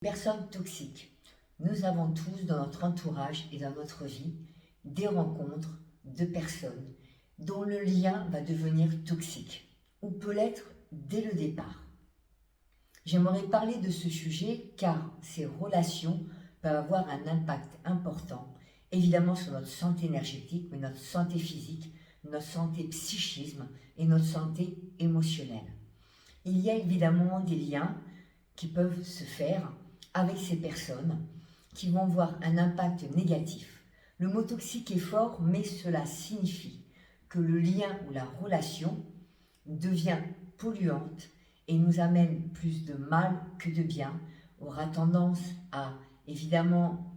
Personnes toxiques. Nous avons tous dans notre entourage et dans notre vie des rencontres de personnes dont le lien va devenir toxique ou peut l'être dès le départ. J'aimerais parler de ce sujet car ces relations peuvent avoir un impact important, évidemment sur notre santé énergétique, mais notre santé physique, notre santé psychisme et notre santé émotionnelle. Il y a évidemment des liens qui peuvent se faire avec ces personnes qui vont avoir un impact négatif. Le mot toxique est fort, mais cela signifie que le lien ou la relation devient polluante et nous amène plus de mal que de bien, aura tendance à évidemment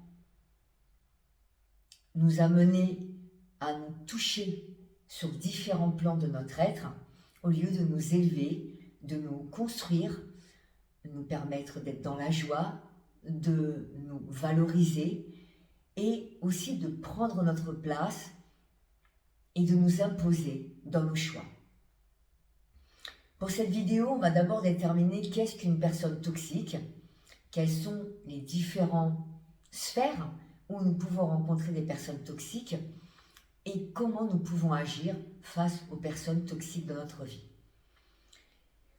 nous amener à nous toucher sur différents plans de notre être, au lieu de nous élever, de nous construire, de nous permettre d'être dans la joie, de nous valoriser et aussi de prendre notre place et de nous imposer dans nos choix. Pour cette vidéo, on va d'abord déterminer qu'est-ce qu'une personne toxique, quelles sont les différentes sphères où nous pouvons rencontrer des personnes toxiques et comment nous pouvons agir face aux personnes toxiques dans notre vie.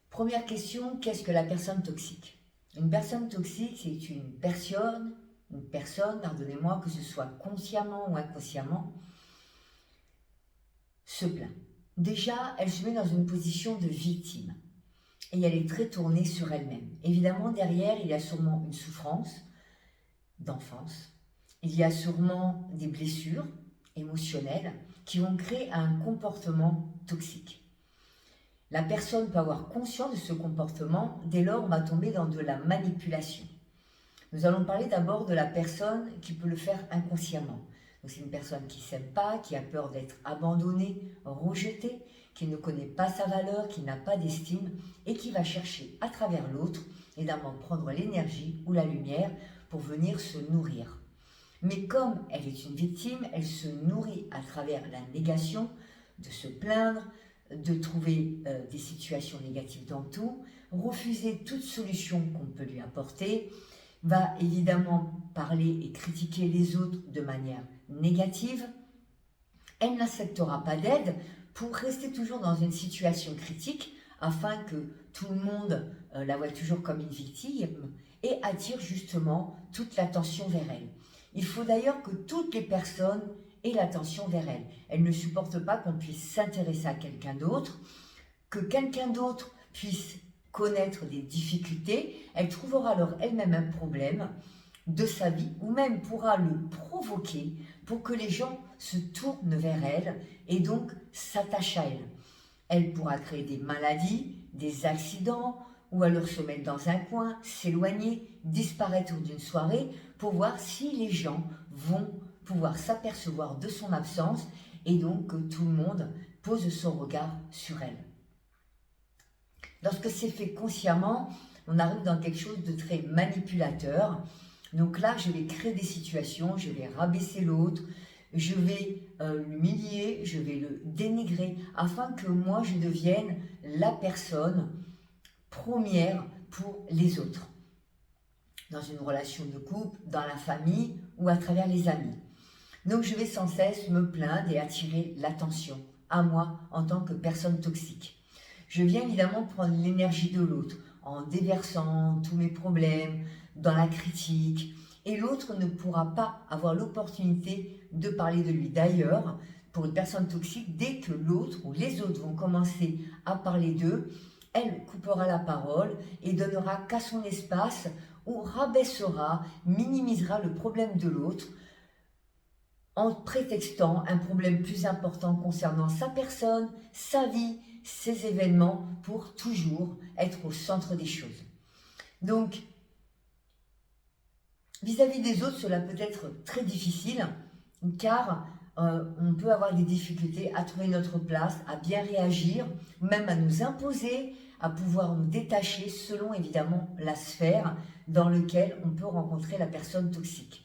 Première question, qu'est-ce que la personne toxique? Une personne toxique, c'est une personne, pardonnez-moi, que ce soit consciemment ou inconsciemment, se plaint. Déjà, elle se met dans une position de victime et elle est très tournée sur elle-même. Évidemment, derrière, il y a sûrement une souffrance d'enfance, il y a sûrement des blessures émotionnelles qui vont créer un comportement toxique. La personne peut avoir conscience de ce comportement, dès lors on va tomber dans de la manipulation. Nous allons parler d'abord de la personne qui peut le faire inconsciemment. C'est une personne qui ne s'aime pas, qui a peur d'être abandonnée, rejetée, qui ne connaît pas sa valeur, qui n'a pas d'estime et qui va chercher à travers l'autre, évidemment prendre l'énergie ou la lumière pour venir se nourrir. Mais comme elle est une victime, elle se nourrit à travers la négation, de se plaindre, de trouver des situations négatives dans tout, refuser toute solution qu'on peut lui apporter, va évidemment parler et critiquer les autres de manière négative. Elle n'acceptera pas d'aide pour rester toujours dans une situation critique afin que tout le monde la voie toujours comme une victime et attire justement toute l'attention vers elle. Il faut d'ailleurs que toutes les personnes aient l'attention vers elle. Elle ne supporte pas qu'on puisse s'intéresser à quelqu'un d'autre, que quelqu'un d'autre puisse connaître des difficultés. Elle trouvera alors elle-même un problème de sa vie ou même pourra le provoquer pour que les gens se tournent vers elle et donc s'attachent à elle. Elle pourra créer des maladies, des accidents ou alors se mettre dans un coin, s'éloigner, disparaître d'une soirée pour voir si les gens vont pouvoir s'apercevoir de son absence et donc que tout le monde pose son regard sur elle. Lorsque c'est fait consciemment, on arrive dans quelque chose de très manipulateur. Donc là, je vais créer des situations, je vais rabaisser l'autre, je vais l'humilier, je vais le dénigrer afin que moi, je devienne la personne première pour les autres. Dans une relation de couple, dans la famille ou à travers les amis. Donc je vais sans cesse me plaindre et attirer l'attention à moi en tant que personne toxique. Je viens évidemment prendre l'énergie de l'autre en déversant tous mes problèmes, dans la critique. Et l'autre ne pourra pas avoir l'opportunité de parler de lui. D'ailleurs, pour une personne toxique, dès que l'autre ou les autres vont commencer à parler d'eux, elle coupera la parole et donnera qu'à son espace ou rabaissera, minimisera le problème de l'autre en prétextant un problème plus important concernant sa personne, sa vie, ses événements, pour toujours être au centre des choses. Donc, vis-à-vis des autres, cela peut être très difficile, car on peut avoir des difficultés à trouver notre place, à bien réagir, même à nous imposer, à pouvoir nous détacher selon évidemment la sphère dans laquelle on peut rencontrer la personne toxique.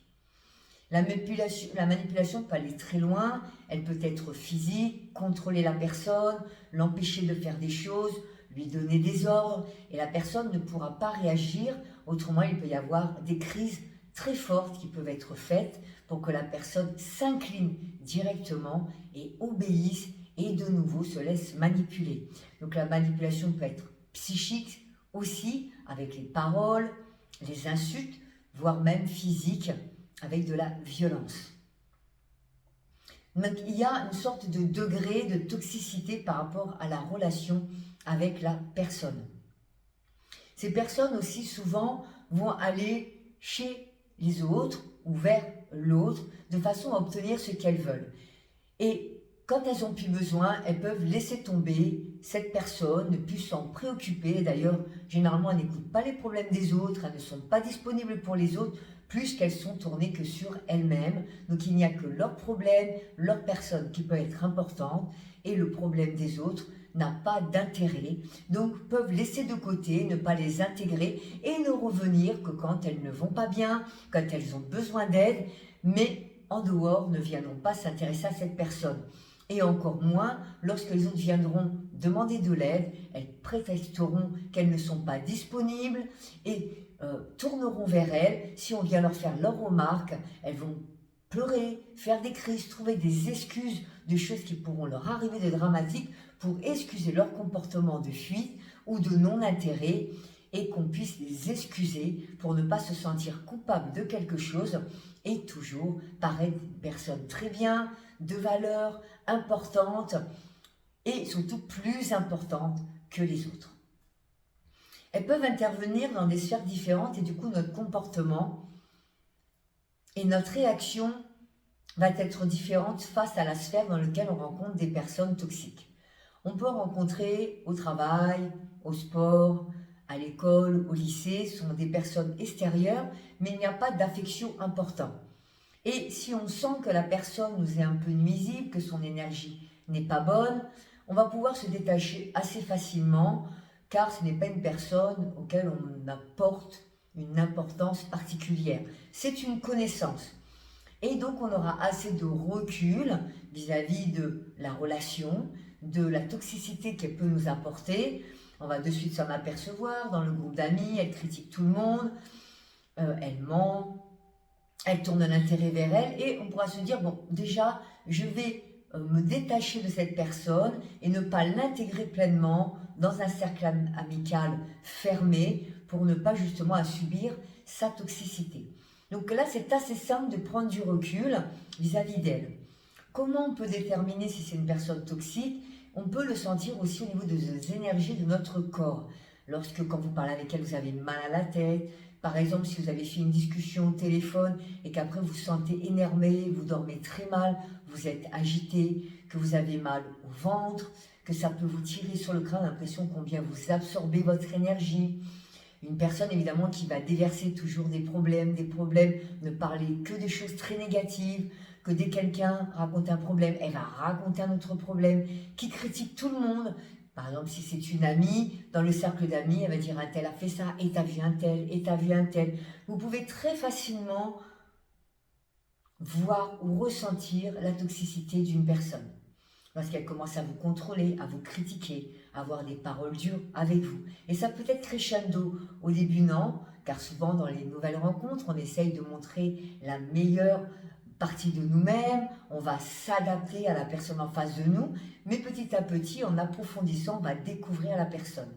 La manipulation peut aller très loin, elle peut être physique, contrôler la personne, l'empêcher de faire des choses, lui donner des ordres, et la personne ne pourra pas réagir Autrement, il peut y avoir des crises très fortes qui peuvent être faites pour que la personne s'incline directement et obéisse et de nouveau se laisse manipuler. Donc la manipulation peut être psychique aussi, avec les paroles, les insultes, voire même physique, avec de la violence. Donc il y a une sorte de degré de toxicité par rapport à la relation avec la personne. Ces personnes aussi souvent vont aller chez les autres ou vers l'autre de façon à obtenir ce qu'elles veulent. Et quand elles ont plus besoin, elles peuvent laisser tomber cette personne, ne plus s'en préoccuper. D'ailleurs, généralement, elles n'écoutent pas les problèmes des autres, elles ne sont pas disponibles pour les autres, plus qu'elles sont tournées que sur elles-mêmes. Donc il n'y a que leur problème, leur personne qui peut être importante, et le problème des autres n'a pas d'intérêt, donc peuvent laisser de côté, ne pas les intégrer et ne revenir que quand elles ne vont pas bien, quand elles ont besoin d'aide, mais en dehors ne viendront pas s'intéresser à cette personne. Et encore moins lorsque les autres viendront demander de l'aide, elles prétexteront qu'elles ne sont pas disponibles et tourneront vers elles. Si on vient leur faire leurs remarques, elles vont pleurer, faire des crises, trouver des excuses de choses qui pourront leur arriver de dramatiques pour excuser leur comportement de fuite ou de non-intérêt et qu'on puisse les excuser pour ne pas se sentir coupable de quelque chose et toujours paraître une personne très bien, de valeur, importante et surtout plus importante que les autres. Elles peuvent intervenir dans des sphères différentes et du coup notre comportement et notre réaction va être différente face à la sphère dans laquelle on rencontre des personnes toxiques. On peut rencontrer au travail, au sport, à l'école, au lycée, ce sont des personnes extérieures, mais il n'y a pas d'affection importante. Et si on sent que la personne nous est un peu nuisible, que son énergie n'est pas bonne, on va pouvoir se détacher assez facilement, car ce n'est pas une personne auquel on apporte une importance particulière. C'est une connaissance. Et donc on aura assez de recul vis-à-vis de la relation, de la toxicité qu'elle peut nous apporter. On va de suite s'en apercevoir dans le groupe d'amis, elle critique tout le monde, elle ment, elle tourne l'intérêt vers elle et on pourra se dire, bon déjà je vais me détacher de cette personne et ne pas l'intégrer pleinement dans un cercle amical fermé pour ne pas justement subir sa toxicité. Donc là, c'est assez simple de prendre du recul vis-à-vis d'elle. Comment on peut déterminer si c'est une personne toxique? On peut le sentir aussi au niveau des énergies de notre corps. Lorsque, quand vous parlez avec elle, vous avez mal à la tête. Par exemple, si vous avez fait une discussion au téléphone et qu'après vous vous sentez énervé, vous dormez très mal, vous êtes agité, que vous avez mal au ventre, que ça peut vous tirer sur le crâne, l'impression qu'on vient vous absorber votre énergie. Une personne évidemment qui va déverser toujours des problèmes, ne parler que des choses très négatives, que dès que quelqu'un raconte un problème, elle va raconter un autre problème, qui critique tout le monde. Par exemple, si c'est une amie, dans le cercle d'amis, elle va dire un tel a fait ça, et t'as vu un tel, et t'as vu un tel. Vous pouvez très facilement voir ou ressentir la toxicité d'une personne. Lorsqu'elle commence à vous contrôler, à vous critiquer, à avoir des paroles dures avec vous. Et ça peut être crescendo. Au début, non, car souvent dans les nouvelles rencontres, on essaye de montrer la meilleure partie de nous-mêmes, on va s'adapter à la personne en face de nous, mais petit à petit, en approfondissant, on va découvrir la personne.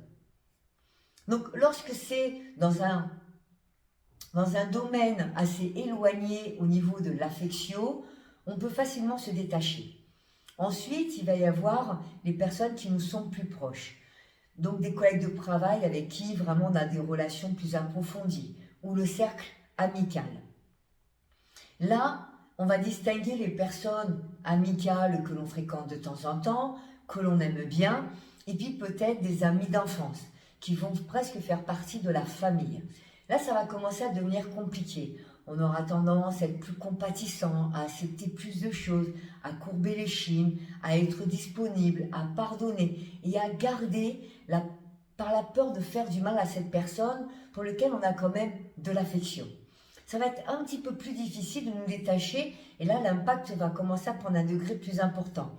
Donc, lorsque c'est dans un domaine assez éloigné au niveau de l'affection, on peut facilement se détacher. Ensuite, il va y avoir les personnes qui nous sont plus proches. Donc des collègues de travail avec qui vraiment on a des relations plus approfondies, ou le cercle amical. Là, on va distinguer les personnes amicales que l'on fréquente de temps en temps, que l'on aime bien, et puis peut-être des amis d'enfance, qui vont presque faire partie de la famille. Là, ça va commencer à devenir compliqué. On aura tendance à être plus compatissant, à accepter plus de choses, à courber l'échine, à être disponible, à pardonner et à garder par la peur de faire du mal à cette personne pour laquelle on a quand même de l'affection. Ça va être un petit peu plus difficile de nous détacher et là l'impact va commencer à prendre un degré plus important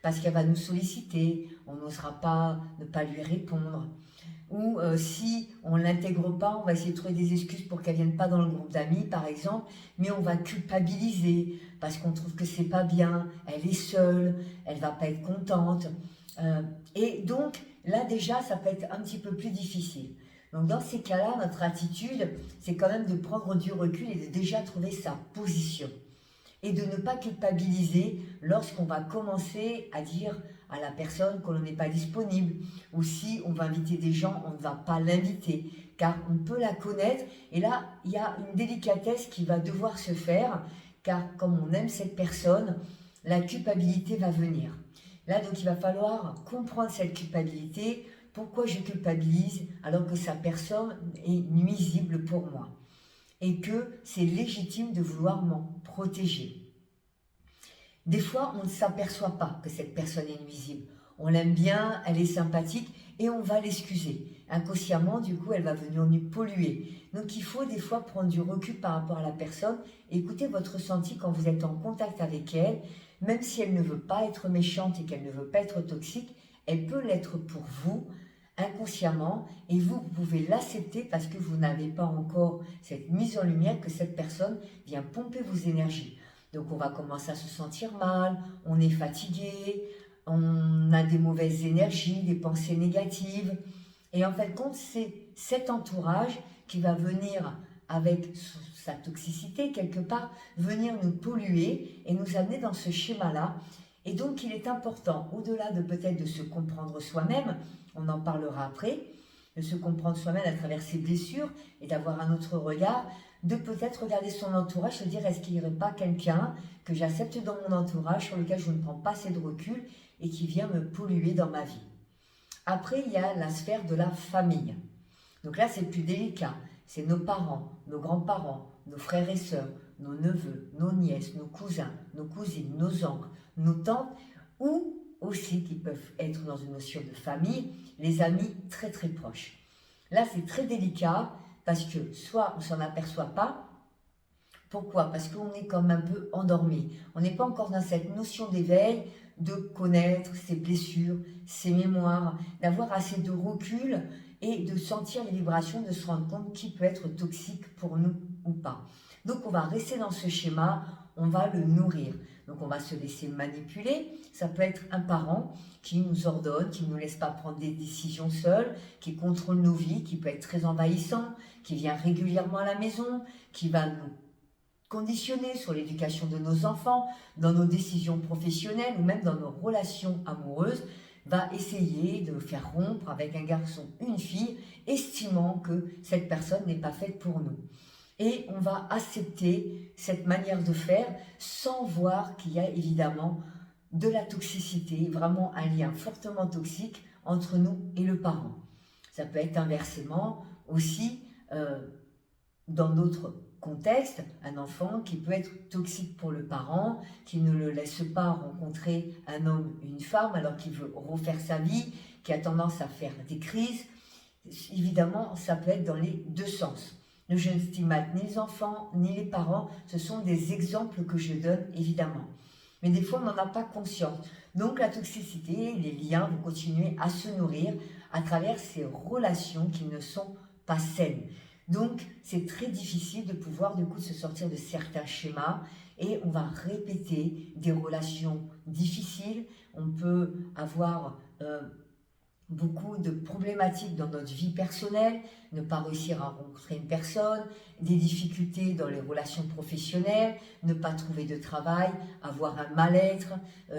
parce qu'elle va nous solliciter, on n'osera pas ne pas lui répondre. ou si on ne l'intègre pas, on va essayer de trouver des excuses pour qu'elle ne vienne pas dans le groupe d'amis, par exemple, mais on va culpabiliser parce qu'on trouve que c'est pas bien, elle est seule, elle va pas être contente. Et donc, là déjà, ça peut être un petit peu plus difficile. Donc dans ces cas-là, notre attitude, c'est quand même de prendre du recul et de déjà trouver sa position. Et de ne pas culpabiliser lorsqu'on va commencer à dire à la personne qu'on n'est pas disponible, ou si on va inviter des gens, on ne va pas l'inviter, car on peut la connaître, et là, il y a une délicatesse qui va devoir se faire, car comme on aime cette personne, la culpabilité va venir. Là, donc, il va falloir comprendre cette culpabilité, pourquoi je culpabilise alors que sa personne est nuisible pour moi, et que c'est légitime de vouloir m'en protéger. Des fois, on ne s'aperçoit pas que cette personne est nuisible. On l'aime bien, elle est sympathique et on va l'excuser. Inconsciemment, du coup, elle va venir nous polluer. Donc, il faut des fois prendre du recul par rapport à la personne, écouter votre ressenti quand vous êtes en contact avec elle. Même si elle ne veut pas être méchante et qu'elle ne veut pas être toxique, elle peut l'être pour vous, inconsciemment, et vous pouvez l'accepter parce que vous n'avez pas encore cette mise en lumière que cette personne vient pomper vos énergies. Donc on va commencer à se sentir mal, on est fatigué, on a des mauvaises énergies, des pensées négatives. Et en fait, compte, c'est cet entourage qui va venir avec sa toxicité quelque part, venir nous polluer et nous amener dans ce schéma-là. Et donc il est important, au-delà de peut-être de se comprendre soi-même, on en parlera après, de se comprendre soi-même à travers ses blessures et d'avoir un autre regard, de peut-être regarder son entourage, se dire est-ce qu'il n'y aurait pas quelqu'un que j'accepte dans mon entourage, sur lequel je ne prends pas assez de recul et qui vient me polluer dans ma vie. Après, il y a la sphère de la famille. Donc là, c'est plus délicat. C'est nos parents, nos grands-parents, nos frères et sœurs, nos neveux, nos nièces, nos cousins, nos cousines, nos oncles, nos tantes, ou aussi qui peuvent être dans une notion de famille, les amis très très proches. Là, c'est très délicat parce que soit on ne s'en aperçoit pas. Pourquoi? Parce qu'on est comme un peu endormi. On n'est pas encore dans cette notion d'éveil, de connaître ses blessures, ses mémoires, d'avoir assez de recul et de sentir les vibrations, de se rendre compte qui peut être toxique pour nous ou pas. Donc on va rester dans ce schéma, on va le nourrir. Donc on va se laisser manipuler. Ça peut être un parent qui nous ordonne, qui ne nous laisse pas prendre des décisions seuls, qui contrôle nos vies, qui peut être très envahissant, qui vient régulièrement à la maison, qui va nous conditionner sur l'éducation de nos enfants, dans nos décisions professionnelles ou même dans nos relations amoureuses, va essayer de faire rompre avec un garçon ou une fille, estimant que cette personne n'est pas faite pour nous. Et on va accepter cette manière de faire sans voir qu'il y a évidemment de la toxicité, vraiment un lien fortement toxique entre nous et le parent. Ça peut être inversement aussi dans d'autres contextes, un enfant qui peut être toxique pour le parent, qui ne le laisse pas rencontrer un homme ou une femme alors qu'il veut refaire sa vie, qui a tendance à faire des crises. Évidemment, ça peut être dans les deux sens. Je ne stigmatise ni les enfants ni les parents, ce sont des exemples que je donne évidemment. Mais des fois, on n'en a pas conscience. Donc la toxicité, les liens vont continuer à se nourrir à travers ces relations qui ne sont pas saines. Donc c'est très difficile de pouvoir du coup se sortir de certains schémas et on va répéter des relations difficiles. On peut avoir beaucoup de problématiques dans notre vie personnelle, ne pas réussir à rencontrer une personne, des difficultés dans les relations professionnelles, ne pas trouver de travail, avoir un mal-être,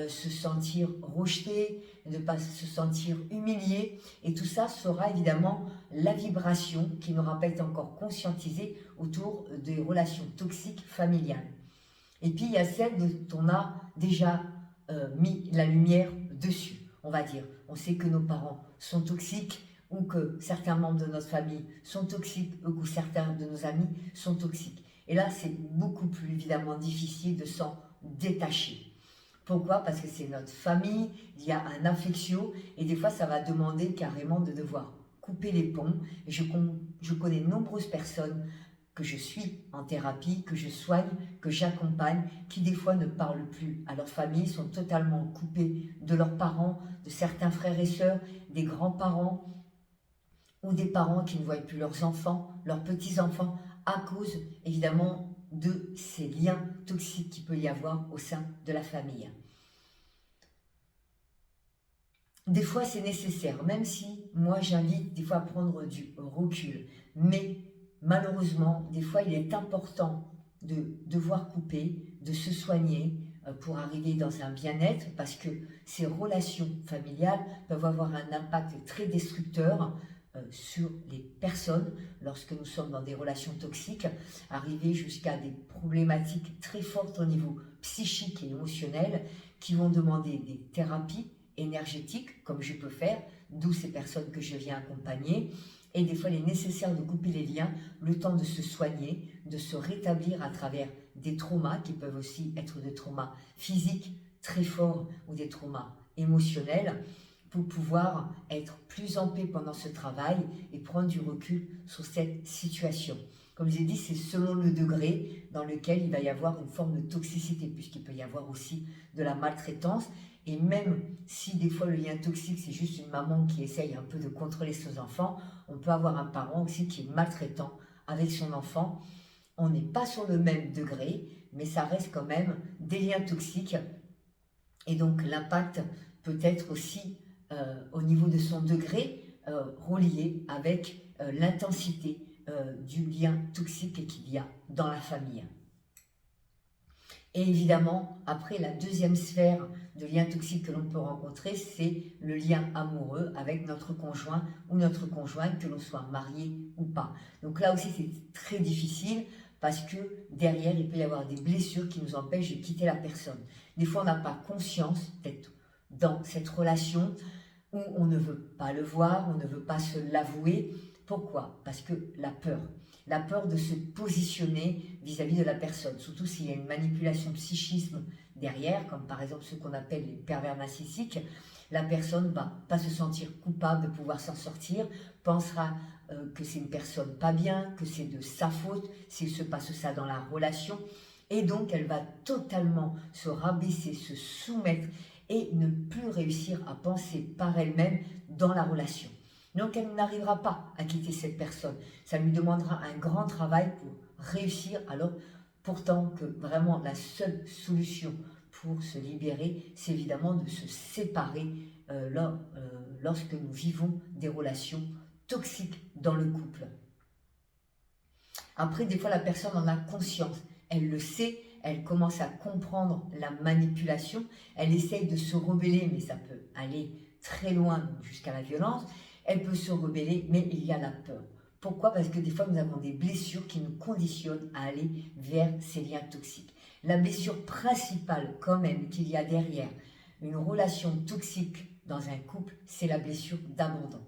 se sentir rejeté, ne pas se sentir humilié. Et tout ça sera évidemment la vibration qui n'aura pas été encore conscientisée autour des relations toxiques familiales. Et puis il y a celle dont on a déjà mis la lumière dessus. On va dire, on sait que nos parents sont toxiques ou que certains membres de notre famille sont toxiques ou que certains de nos amis sont toxiques. Et là, c'est beaucoup plus évidemment difficile de s'en détacher. Pourquoi? Parce que c'est notre famille, il y a un affectio et des fois, ça va demander carrément de devoir couper les ponts. Et je connais de nombreuses personnes que je suis en thérapie, que je soigne, que j'accompagne, qui des fois ne parlent plus à leur famille, sont totalement coupés de leurs parents, de certains frères et sœurs, des grands-parents, ou des parents qui ne voient plus leurs enfants, leurs petits-enfants, à cause évidemment de ces liens toxiques qu'il peut y avoir au sein de la famille. Des fois c'est nécessaire, même si moi j'invite des fois à prendre du recul, mais malheureusement des fois il est important de devoir couper, de se soigner pour arriver dans un bien-être, parce que ces relations familiales peuvent avoir un impact très destructeur sur les personnes lorsque nous sommes dans des relations toxiques, arriver jusqu'à des problématiques très fortes au niveau psychique et émotionnel qui vont demander des thérapies énergétiques, comme je peux faire, d'où ces personnes que je viens accompagner. Et des fois, il est nécessaire de couper les liens, le temps de se soigner, de se rétablir à travers des traumas qui peuvent aussi être des traumas physiques très forts ou des traumas émotionnels, pour pouvoir être plus en paix pendant ce travail et prendre du recul sur cette situation. Comme j'ai dit, c'est selon le degré dans lequel il va y avoir une forme de toxicité, puisqu'il peut y avoir aussi de la maltraitance. Et même si des fois le lien toxique, c'est juste une maman qui essaye un peu de contrôler ses enfants, on peut avoir un parent aussi qui est maltraitant avec son enfant. On n'est pas sur le même degré, mais ça reste quand même des liens toxiques. Et donc l'impact peut être aussi au niveau de son degré relié avec l'intensité du lien toxique qu'il y a dans la famille. Et évidemment, après, la deuxième sphère de lien toxique que l'on peut rencontrer, c'est le lien amoureux avec notre conjoint ou notre conjointe, que l'on soit marié ou pas. Donc là aussi, c'est très difficile parce que derrière, il peut y avoir des blessures qui nous empêchent de quitter la personne. Des fois, on n'a pas conscience d'être dans cette relation où on ne veut pas le voir, on ne veut pas se l'avouer. Pourquoi? Parce que la peur de se positionner vis-à-vis de la personne, surtout s'il y a une manipulation psychisme derrière, comme par exemple ce qu'on appelle les pervers narcissiques. La personne va pas se sentir coupable de pouvoir s'en sortir, pensera que c'est une personne pas bien, que c'est de sa faute s'il se passe ça dans la relation, et donc elle va totalement se rabaisser, se soumettre et ne plus réussir à penser par elle-même dans la relation. Donc elle n'arrivera pas à quitter cette personne. Ça lui demandera un grand travail pour réussir, alors pourtant que vraiment la seule solution pour se libérer, c'est évidemment de se séparer lorsque nous vivons des relations toxiques dans le couple. Après, des fois, la personne en a conscience, elle le sait, elle commence à comprendre la manipulation, elle essaye de se rebeller, mais ça peut aller très loin jusqu'à la violence. Elle peut se rebeller, mais il y a la peur. Pourquoi? Parce que des fois, nous avons des blessures qui nous conditionnent à aller vers ces liens toxiques. La blessure principale, quand même, qu'il y a derrière une relation toxique dans un couple, c'est la blessure d'abandon.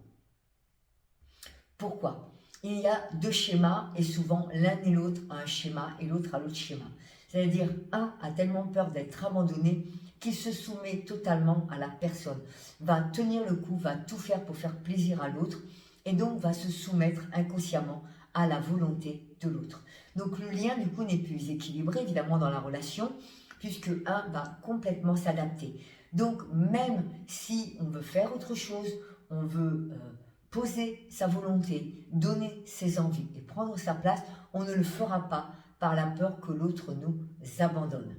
Pourquoi? Il y a deux schémas et souvent l'un et l'autre a un schéma et l'autre a l'autre schéma. C'est-à-dire, un a tellement peur d'être abandonné qu'il se soumet totalement à la personne, va tenir le coup, va tout faire pour faire plaisir à l'autre et donc va se soumettre inconsciemment à la volonté de l'autre. Donc le lien du coup n'est plus équilibré évidemment dans la relation puisque un va complètement s'adapter. Donc même si on veut faire autre chose, on veut poser sa volonté, donner ses envies et prendre sa place, on ne le fera pas par la peur que l'autre nous abandonne.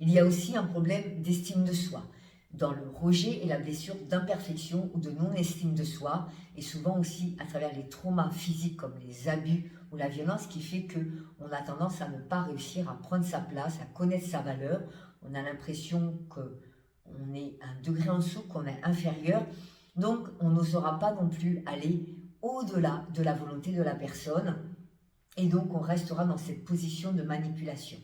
Il y a aussi un problème d'estime de soi, dans le rejet et la blessure d'imperfection ou de non-estime de soi, et souvent aussi à travers les traumas physiques comme les abus ou la violence, qui fait qu'on a tendance à ne pas réussir à prendre sa place, à connaître sa valeur. On a l'impression qu'on est un degré en dessous, qu'on est inférieur, donc on n'osera pas non plus aller au-delà de la volonté de la personne, et donc on restera dans cette position de manipulation.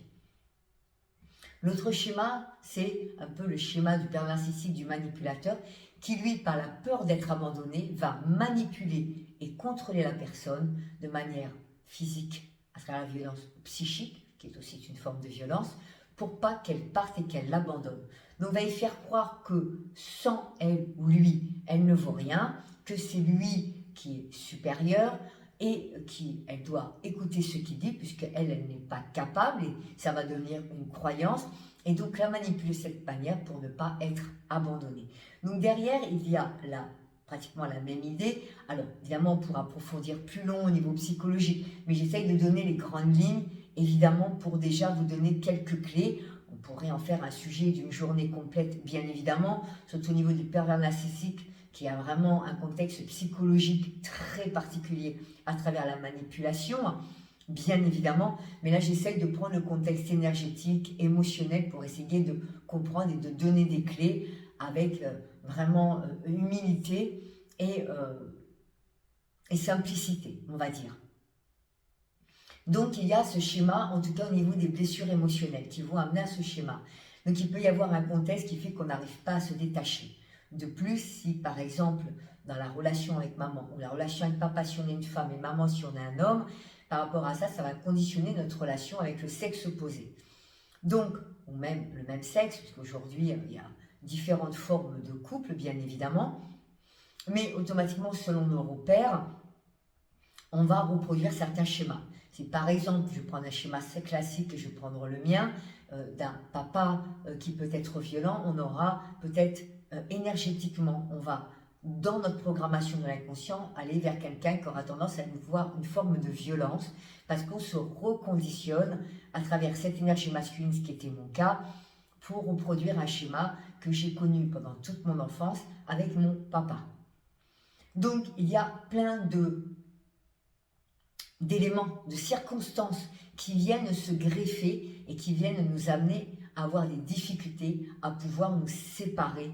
L'autre schéma, c'est un peu le schéma du pervers narcissique, du manipulateur, qui lui, par la peur d'être abandonné, va manipuler et contrôler la personne de manière physique, à travers la violence psychique, qui est aussi une forme de violence, pour pas qu'elle parte et qu'elle l'abandonne. Donc va y faire croire que sans elle ou lui, elle ne vaut rien, que c'est lui qui est supérieur, et elle doit écouter ce qu'il dit puisqu'elle n'est pas capable et ça va devenir une croyance et donc la manipuler de cette manière pour ne pas être abandonnée. Donc derrière il y a la pratiquement la même idée. Alors, évidemment, on pourra approfondir plus long au niveau psychologique, mais j'essaye de donner les grandes lignes, évidemment, pour déjà vous donner quelques clés. On pourrait en faire un sujet d'une journée complète, bien évidemment, surtout au niveau du pervers narcissique, qui a vraiment un contexte psychologique très particulier à travers la manipulation, bien évidemment, mais là j'essaie de prendre le contexte énergétique, émotionnel pour essayer de comprendre et de donner des clés avec vraiment humilité et simplicité, on va dire. Donc il y a ce schéma, en tout cas au niveau des blessures émotionnelles, qui vont amener à ce schéma. Donc il peut y avoir un contexte qui fait qu'on n'arrive pas à se détacher. De plus, si par exemple, dans la relation avec maman, ou la relation avec papa si on est une femme et maman si on est un homme, par rapport à ça, ça va conditionner notre relation avec le sexe opposé. Donc, ou même le même sexe, puisqu'aujourd'hui, il y a différentes formes de couple, bien évidemment, mais automatiquement, selon nos repères, on va reproduire certains schémas. Si par exemple, je prends un schéma assez classique et je vais prendre le mien, d'un papa qui peut être violent, on aura peut-être énergétiquement, on va, dans notre programmation de l'inconscient, aller vers quelqu'un qui aura tendance à voir une forme de violence, parce qu'on se reconditionne à travers cette énergie masculine, ce qui était mon cas, pour reproduire un schéma que j'ai connu pendant toute mon enfance avec mon papa. Donc, il y a plein d'éléments, de circonstances qui viennent se greffer et qui viennent nous amener à avoir des difficultés à pouvoir nous séparer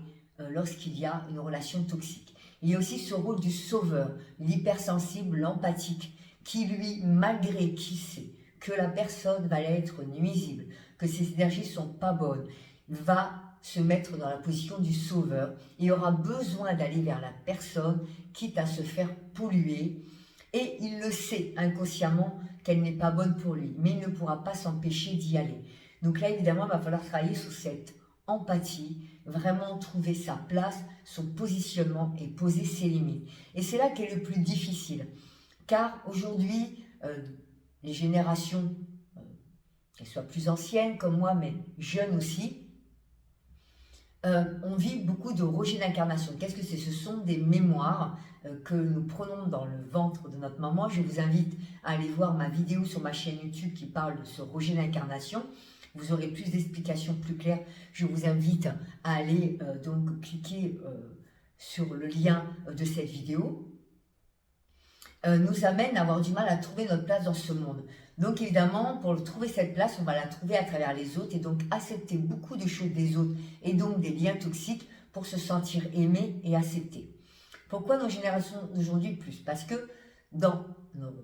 lorsqu'il y a une relation toxique. Il y a aussi ce rôle du sauveur, l'hypersensible, l'empathique, qui lui, malgré qui sait que la personne va être nuisible, que ses énergies sont pas bonnes, va se mettre dans la position du sauveur et aura besoin d'aller vers la personne, quitte à se faire polluer. Et il le sait inconsciemment qu'elle n'est pas bonne pour lui, mais il ne pourra pas s'empêcher d'y aller. Donc là, évidemment, il va falloir travailler sur cette empathie, vraiment trouver sa place, son positionnement et poser ses limites. Et c'est là qu'est le plus difficile, car aujourd'hui, les générations, qu'elles soient plus anciennes comme moi, mais jeunes aussi, on vit beaucoup de rejet d'incarnation. Qu'est-ce que c'est? Ce sont des mémoires que nous prenons dans le ventre de notre maman. Je vous invite à aller voir ma vidéo sur ma chaîne YouTube qui parle de ce rejet d'incarnation. Vous aurez plus d'explications plus claires. Je vous invite à aller donc cliquer sur le lien de cette vidéo. Nous amène à avoir du mal à trouver notre place dans ce monde. Donc évidemment, pour trouver cette place, on va la trouver à travers les autres et donc accepter beaucoup de choses des autres et donc des liens toxiques pour se sentir aimé et accepté. Pourquoi nos générations d'aujourd'hui plus? Parce que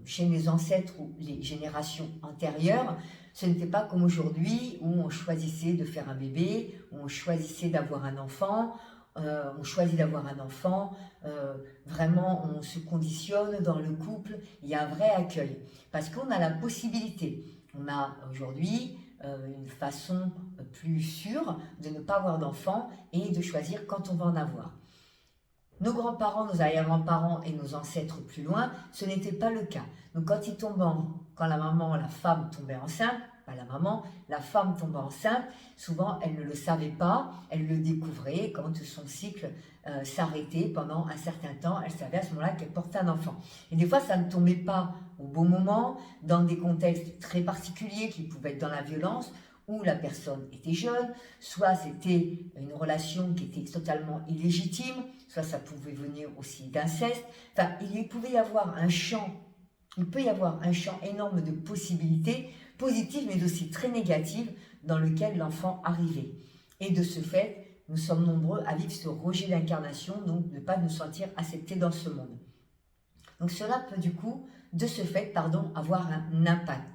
chez les ancêtres ou les générations antérieures, ce n'était pas comme aujourd'hui où on choisissait de faire un bébé, où on choisissait d'avoir un enfant. On choisit d'avoir un enfant, vraiment on se conditionne dans le couple, il y a un vrai accueil, parce qu'on a la possibilité, on a aujourd'hui une façon plus sûre de ne pas avoir d'enfant et de choisir quand on va en avoir. Nos grands-parents, nos arrière-grands-parents et nos ancêtres plus loin, ce n'était pas le cas. Donc quand la maman, la femme tombait enceinte, pas la maman, la femme tombait enceinte, souvent elle ne le savait pas, elle le découvrait quand son cycle s'arrêtait pendant un certain temps, elle savait à ce moment-là qu'elle portait un enfant. Et des fois ça ne tombait pas au bon moment, dans des contextes très particuliers qui pouvaient être dans la violence, où la personne était jeune, soit c'était une relation qui était totalement illégitime, soit ça pouvait venir aussi d'inceste. Enfin, il peut y avoir un champ énorme de possibilités, positives mais aussi très négatives, dans lequel l'enfant arrivait. Et de ce fait, nous sommes nombreux à vivre ce rejet d'incarnation, donc de ne pas nous sentir acceptés dans ce monde. Donc cela peut du coup, de ce fait, avoir un impact.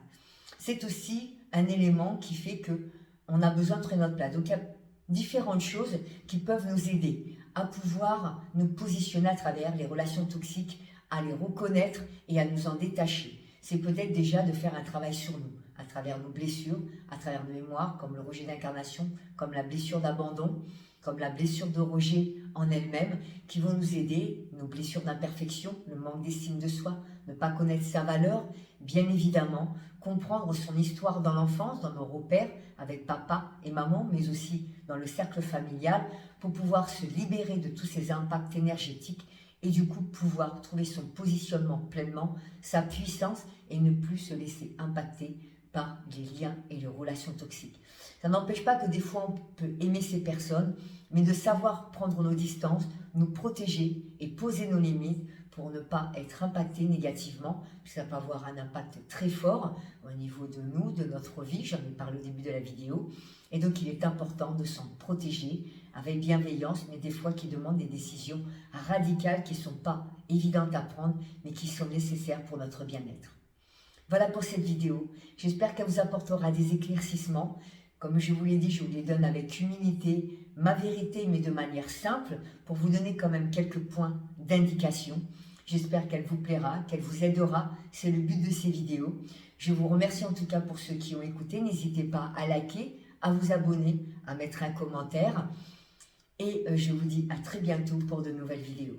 C'est aussi un élément qui fait qu'on a besoin de trouver notre place. Donc il y a différentes choses qui peuvent nous aider à pouvoir nous positionner à travers les relations toxiques, à les reconnaître et à nous en détacher. C'est peut-être déjà de faire un travail sur nous, à travers nos blessures, à travers nos mémoires, comme le rejet d'incarnation, comme la blessure d'abandon, comme la blessure de rejet en elle-même, qui vont nous aider, nos blessures d'imperfection, le manque d'estime de soi, ne pas connaître sa valeur, bien évidemment, comprendre son histoire dans l'enfance, dans nos repères, avec papa et maman, mais aussi dans le cercle familial, pour pouvoir se libérer de tous ces impacts énergétiques et du coup pouvoir trouver son positionnement pleinement, sa puissance et ne plus se laisser impacter par les liens et les relations toxiques. Ça n'empêche pas que des fois on peut aimer ces personnes, mais de savoir prendre nos distances, nous protéger et poser nos limites pour ne pas être impacté négativement, puisque ça peut avoir un impact très fort au niveau de nous, de notre vie, j'en ai parlé au début de la vidéo, et donc il est important de s'en protéger avec bienveillance, mais des fois qui demandent des décisions radicales qui ne sont pas évidentes à prendre, mais qui sont nécessaires pour notre bien-être. Voilà pour cette vidéo, j'espère qu'elle vous apportera des éclaircissements. Comme je vous l'ai dit, je vous les donne avec humilité, ma vérité, mais de manière simple, pour vous donner quand même quelques points d'indication. J'espère qu'elle vous plaira, qu'elle vous aidera, c'est le but de ces vidéos. Je vous remercie en tout cas pour ceux qui ont écouté, n'hésitez pas à liker, à vous abonner, à mettre un commentaire. Et je vous dis à très bientôt pour de nouvelles vidéos.